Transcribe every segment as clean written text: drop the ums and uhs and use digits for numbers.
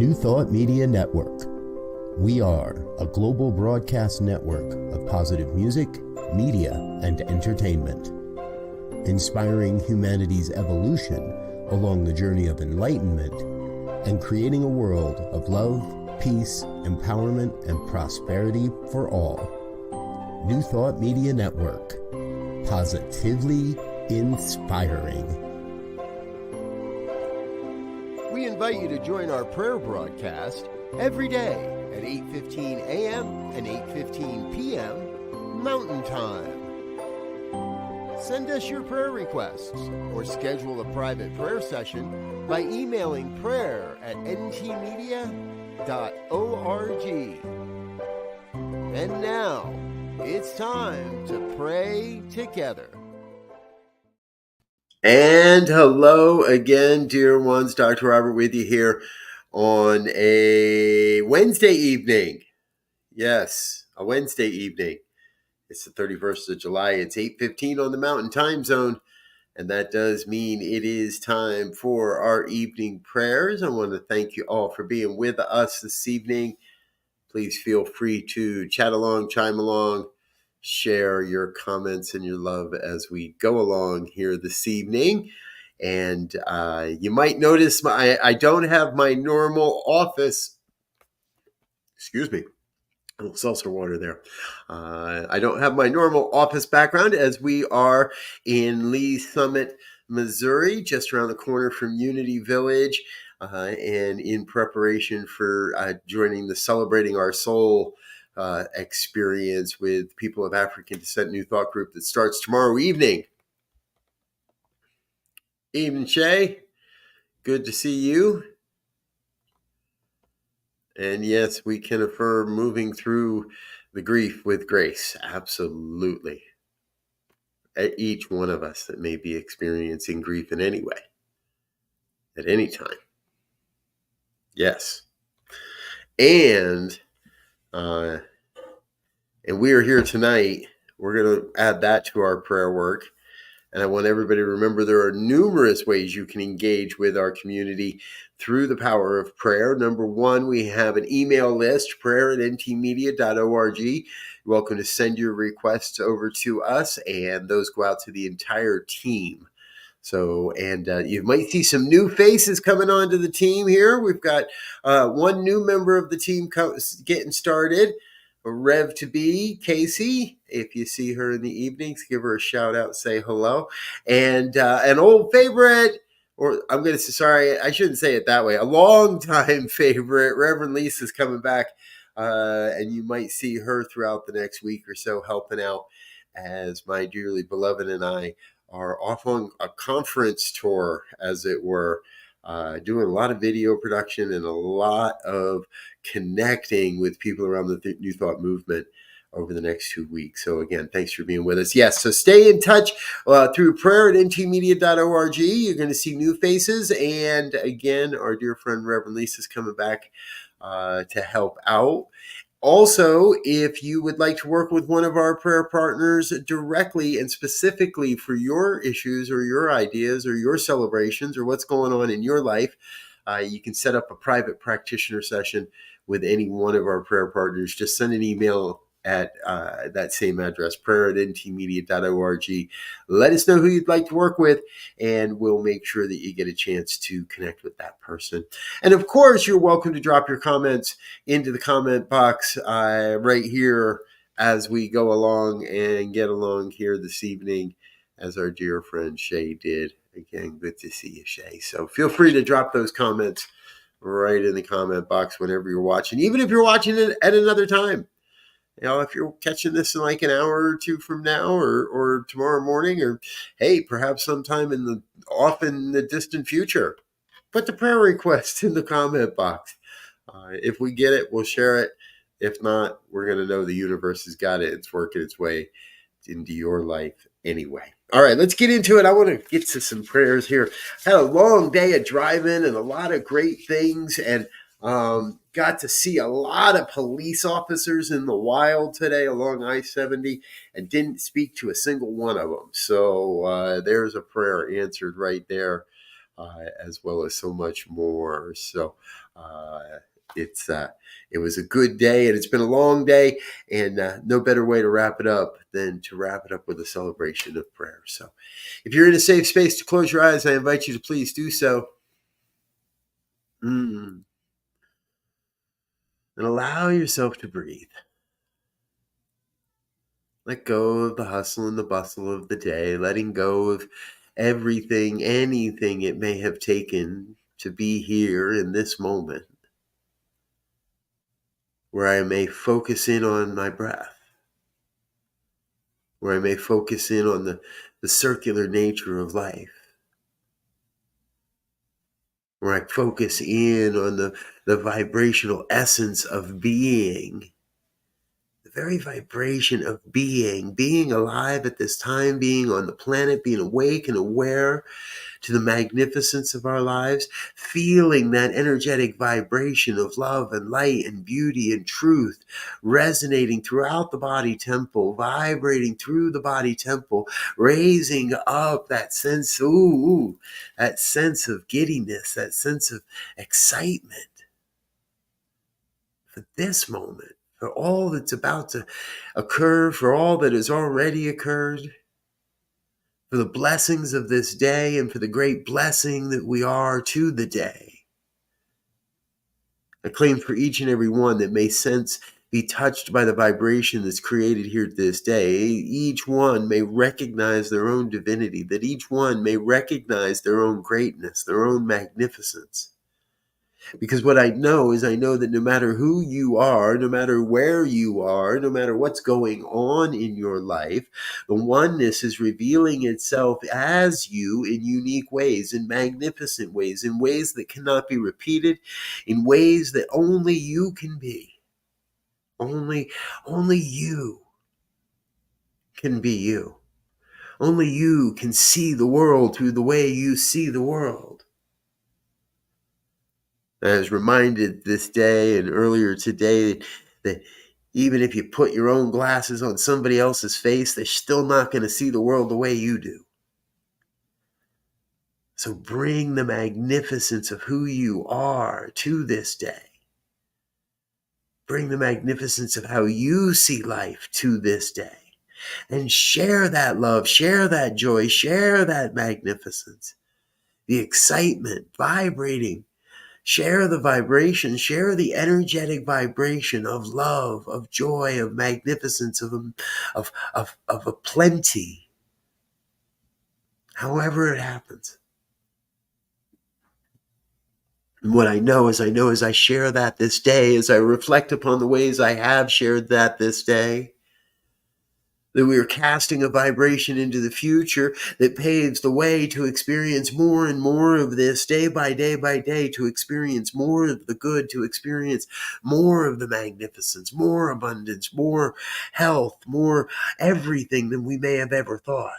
New Thought Media Network. We are a global broadcast network of positive music, media, and entertainment, inspiring humanity's evolution along the journey of enlightenment and creating a world of love, peace, empowerment, and prosperity for all. New Thought Media Network. Positively inspiring. We invite you to join our prayer broadcast every day at 8:15 a.m. and 8:15 p.m. Mountain Time. Send us your prayer requests or schedule a private prayer session by emailing prayer@ntmedia.org. And now, it's time to pray together. And hello again, dear ones. Dr. Robert with you here on a Wednesday evening. Yes, a Wednesday evening. It's the 31st of July. It's 8:15 on the Mountain Time Zone. And that does mean it is time for our evening prayers. I want to thank you all for being with us this evening. Please feel free to chat along, chime along, share your comments and your love as we go along here this evening. And you might notice I don't have my normal office. Excuse me. A little seltzer water there. I don't have my normal office background as we are in Lee Summit, Missouri, just around the corner from Unity Village, and in preparation for joining the Celebrating Our Soul experience with people of African descent New Thought group that starts tomorrow evening. Evening, Shay. Good to see you. And yes, we can affirm moving through the grief with grace. Absolutely. At each one of us that may be experiencing grief in any way, at any time. Yes. And we are here tonight. We're going to add that to our prayer work. And I want everybody to remember there are numerous ways you can engage with our community through the power of prayer. Number one, we have an email list, prayer@ntmedia.org. You're welcome to send your requests over to us, and those go out to the entire team. So, and you might see some new faces coming onto the team here. We've got one new member of the team getting started. Rev to be Casey. If you see her in the evenings, give her a shout out, say hello. And an old favorite, or I'm going to say, sorry, I shouldn't say it that way. A long-time favorite, Reverend Lisa's coming back. And you might see her throughout the next week or so helping out as my dearly beloved and I are off on a conference tour, as it were. Doing a lot of video production and a lot of connecting with people around the New Thought movement over the next 2 weeks. So again, thanks for being with us. Yes, so stay in touch through prayer@ntmedia.org. You're going to see new faces. And again, our dear friend Reverend Lisa's coming back to help out. Also, if you would like to work with one of our prayer partners directly and specifically for your issues or your ideas or your celebrations or what's going on in your life, you can set up a private practitioner session with any one of our prayer partners. Just send an email at that same address, prayer@ntmedia.org. Let us know who you'd like to work with, and we'll make sure that you get a chance to connect with that person. And of course, you're welcome to drop your comments into the comment box right here as we go along and get along here this evening, as our dear friend Shay did. Again, good to see you, Shay. So feel free to drop those comments right in the comment box whenever you're watching, even if you're watching it at another time. You know, if you're catching this in like an hour or two from now or tomorrow morning, or hey, perhaps sometime in the distant future, put the prayer request in the comment box. If we get it, we'll share it. If not, we're going to know the universe has got it. It's working its way into your life anyway. All right, let's get into it. I want to get to some prayers here. I had a long day of driving and a lot of great things, and got to see a lot of police officers in the wild today along I-70 and didn't speak to a single one of them. So there's a prayer answered right there, as well as so much more. So It was a good day, and it's been a long day, and no better way to wrap it up than to wrap it up with a celebration of prayer. So if you're in a safe space to close your eyes, I invite you to please do so. And allow yourself to breathe. Let go of the hustle and the bustle of the day, letting go of everything, anything it may have taken to be here in this moment, where I may focus in on my breath, where I may focus in on the circular nature of life, where I focus in on the vibrational essence of being, the very vibration of being alive at this time, being on the planet, being awake and aware to the magnificence of our lives, feeling that energetic vibration of love and light and beauty and truth resonating throughout the body temple, vibrating through the body temple, raising up that sense, that sense of giddiness, that sense of excitement for this moment, for all that's about to occur, for all that has already occurred, for the blessings of this day and for the great blessing that we are to the day. I claim for each and every one that may be touched by the vibration that's created here this day. Each one may recognize their own divinity, that each one may recognize their own greatness, their own magnificence. Because what I know is I know that no matter who you are, no matter where you are, no matter what's going on in your life, the oneness is revealing itself as you in unique ways, in magnificent ways, in ways that cannot be repeated, in ways that only you can be. Only you can be you. Only you can see the world through the way you see the world. I was reminded this day and earlier today that even if you put your own glasses on somebody else's face, they're still not going to see the world the way you do. So bring the magnificence of who you are to this day. Bring the magnificence of how you see life to this day. And share that love, share that joy, share that magnificence, the excitement vibrating. Share the vibration, share the energetic vibration of love, of joy, of magnificence, of a plenty, however it happens. And what I know is I share that this day, as I reflect upon the ways I have shared that this day, that we are casting a vibration into the future that paves the way to experience more and more of this day by day, to experience more of the good, to experience more of the magnificence, more abundance, more health, more everything than we may have ever thought.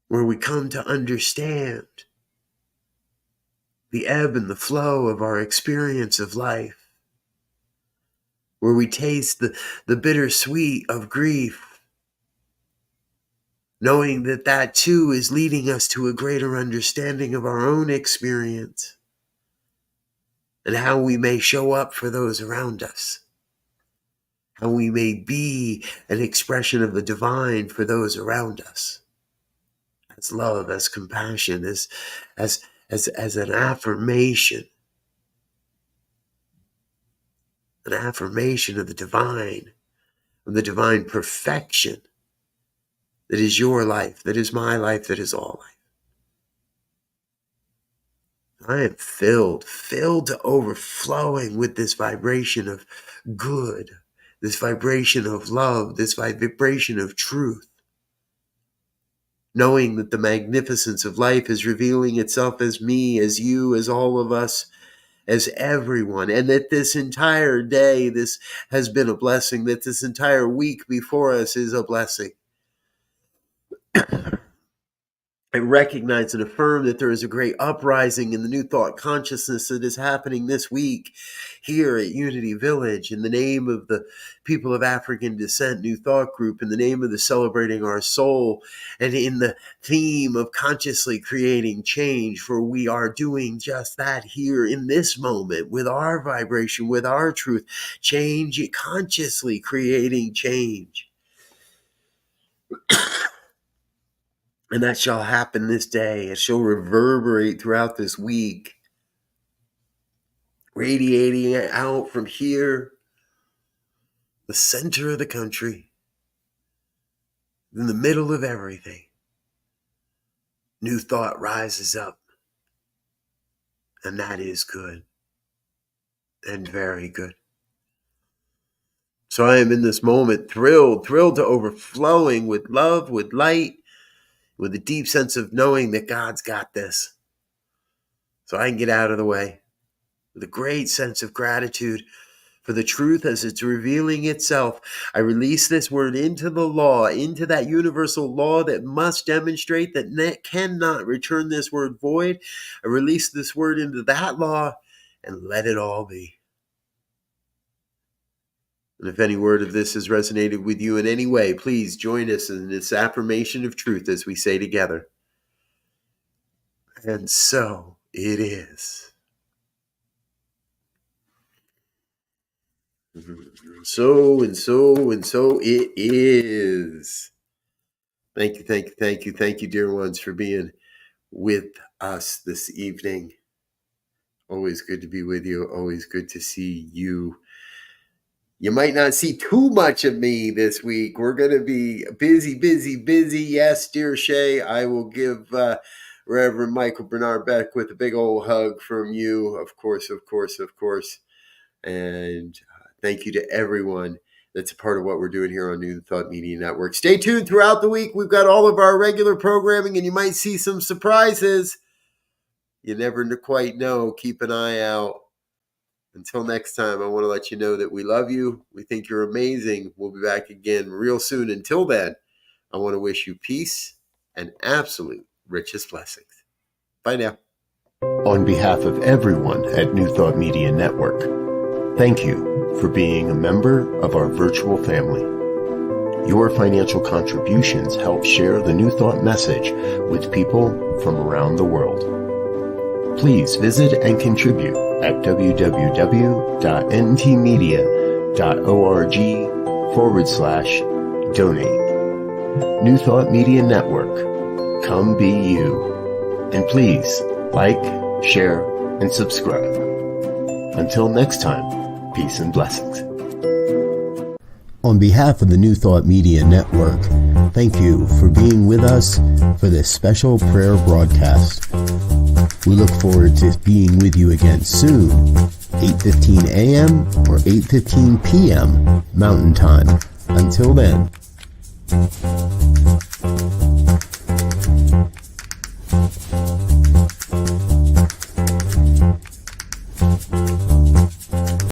Where we come to understand the ebb and the flow of our experience of life, where we taste the bittersweet of grief, knowing that that too is leading us to a greater understanding of our own experience and how we may show up for those around us, how we may be an expression of the divine for those around us, as love, as compassion, as an affirmation of the divine perfection that is your life, that is my life, that is all life. I am filled to overflowing with this vibration of good, this vibration of love, this vibration of truth. Knowing that the magnificence of life is revealing itself as me, as you, as all of us, as everyone. And that this entire day, this has been a blessing, that this entire week before us is a blessing. I recognize and affirm that there is a great uprising in the New Thought consciousness that is happening this week here at Unity Village in the name of the people of African descent New Thought Group, in the name of the Celebrating Our Soul, and in the theme of consciously creating change, for we are doing just that here in this moment with our vibration, with our truth, change, consciously creating change. And that shall happen this day. It shall reverberate throughout this week, radiating out from here, the center of the country, in the middle of everything. New thought rises up, and that is good and very good. So I am in this moment thrilled to overflowing with love, with light, with a deep sense of knowing that God's got this. So I can get out of the way with a great sense of gratitude for the truth as it's revealing itself. I release this word into the law, into that universal law that must demonstrate that cannot return this word void. I release this word into that law and let it all be. And if any word of this has resonated with you in any way, please join us in this affirmation of truth as we say together. And so it is. So it is. Thank you, dear ones, for being with us this evening. Always good to be with you. Always good to see you. You might not see too much of me this week. We're going to be busy. Yes, dear Shay, I will give Reverend Michael Bernard Beck with a big old hug from you. Of course. And thank you to everyone that's a part of what we're doing here on New Thought Media Network. Stay tuned throughout the week. We've got all of our regular programming, and you might see some surprises. You never quite know. Keep an eye out. Until next time, I want to let you know that we love you. We think you're amazing. We'll be back again real soon. Until then, I want to wish you peace and absolute richest blessings. Bye now. On behalf of everyone at New Thought Media Network, thank you for being a member of our virtual family. Your financial contributions help share the New Thought message with people from around the world. Please visit and contribute at www.ntmedia.org/donate. New Thought Media Network. Come be you. And please like, share, and subscribe. Until next time, peace and blessings. On behalf of the New Thought Media Network, thank you for being with us for this special prayer broadcast. We look forward to being with you again soon, 8:15 a.m. or 8:15 p.m. Mountain Time. Until then.